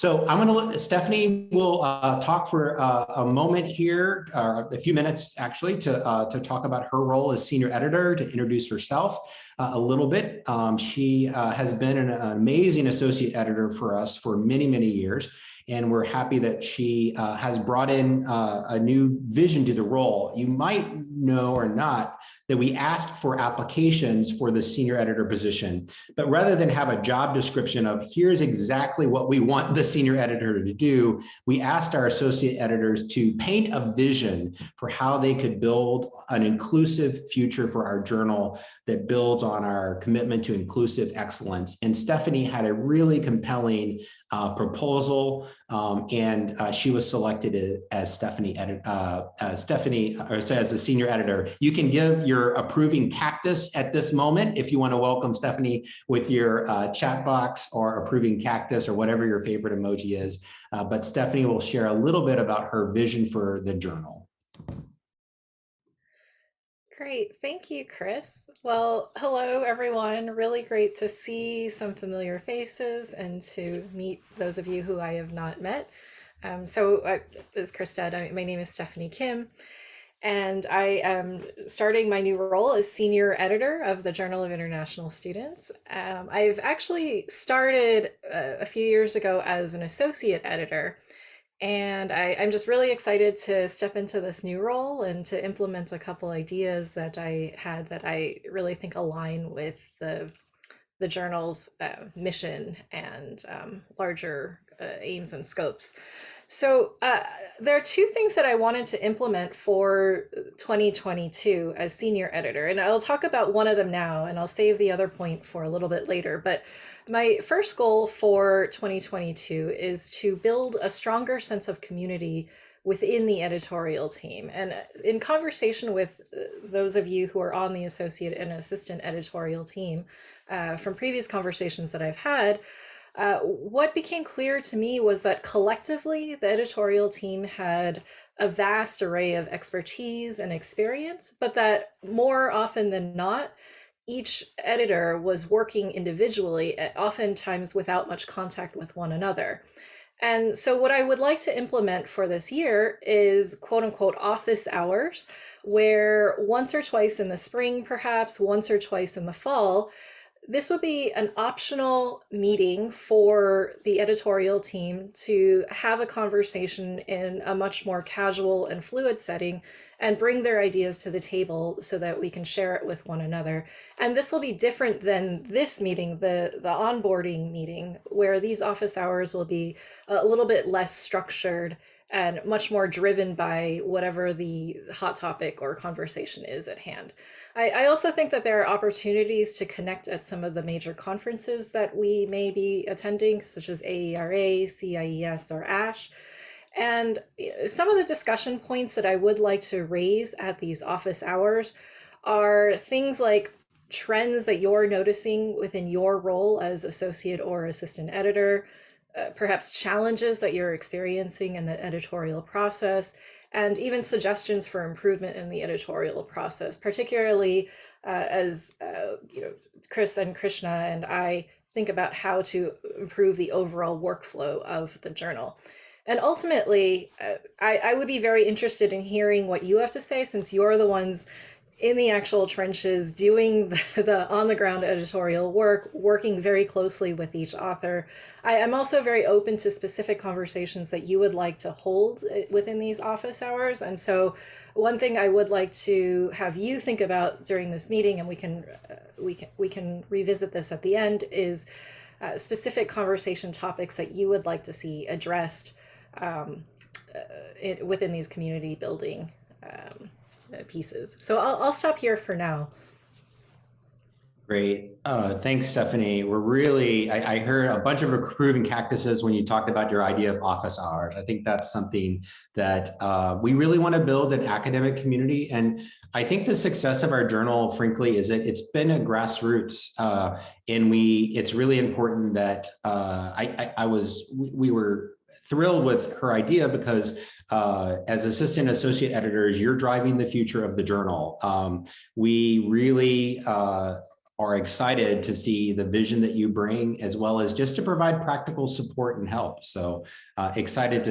So I'm going to Stephanie will talk for a moment here, a few minutes actually, to talk about her role as senior editor, to introduce herself a little bit. She has been an amazing associate editor for us for many, many years. And we're happy that she has brought in a new vision to the role. You might know or not that we asked for applications for the senior editor position, but rather than have a job description of here's exactly what we want the senior editor to do, we asked our associate editors to paint a vision for how they could build an inclusive future for our journal that builds on our commitment to inclusive excellence. And Stephanie had a really compelling proposal, and she was selected as as a senior editor. You can give your approving cactus at this moment if you want to welcome Stephanie with your chat box or approving cactus or whatever your favorite emoji is. But Stephanie will share a little bit about her vision for the journal. Great. Thank you, Chris. Well, hello, everyone. Really great to see some familiar faces and to meet those of you who I have not met. As Chris said, my name is Stephanie Kim, and I am starting my new role as senior editor of the Journal of International Students. I've actually started a few years ago as an associate editor. And I'm just really excited to step into this new role and to implement a couple ideas that I had that I really think align with the journal's mission and larger aims and scopes. So there are two things that I wanted to implement for 2022 as senior editor, and I'll talk about one of them now, and I'll save the other point for a little bit later. But my first goal for 2022 is to build a stronger sense of community within the editorial team. And in conversation with those of you who are on the associate and assistant editorial team, from previous conversations that I've had, what became clear to me was that collectively the editorial team had a vast array of expertise and experience, but that more often than not, each editor was working individually, oftentimes without much contact with one another. And so what I would like to implement for this year is quote unquote office hours, where once or twice in the spring, perhaps once or twice in the fall, this would be an optional meeting for the editorial team to have a conversation in a much more casual and fluid setting and bring their ideas to the table so that we can share it with one another. And this will be different than this meeting, the onboarding meeting, where these office hours will be a little bit less structured and much more driven by whatever the hot topic or conversation is at hand. I also think that there are opportunities to connect at some of the major conferences that we may be attending, such as AERA, CIES, or ASH. And some of the discussion points that I would like to raise at these office hours are things like trends that you're noticing within your role as associate or assistant editor, perhaps challenges that you're experiencing in the editorial process, and even suggestions for improvement in the editorial process, particularly as Chris and Krishna and I think about how to improve the overall workflow of the journal. And ultimately, I would be very interested in hearing what you have to say, since you're the ones in the actual trenches doing the on-the-ground editorial work, working very closely with each author. I'm also very open to specific conversations that you would like to hold within these office hours. And so one thing I would like to have you think about during this meeting, and we can revisit this at the end, is specific conversation topics that you would like to see addressed within these community building pieces. So I'll stop here for now. Great. Thanks, Stephanie. We're really, I heard a bunch of approving cactuses when you talked about your idea of office hours. I think that's something that we really want to build an academic community. And I think the success of our journal, frankly, is that it's been a grassroots, and it's really important that we were thrilled with her idea because as assistant associate editors, you're driving the future of the journal. We really are excited to see the vision that you bring, as well as just to provide practical support and help. So excited to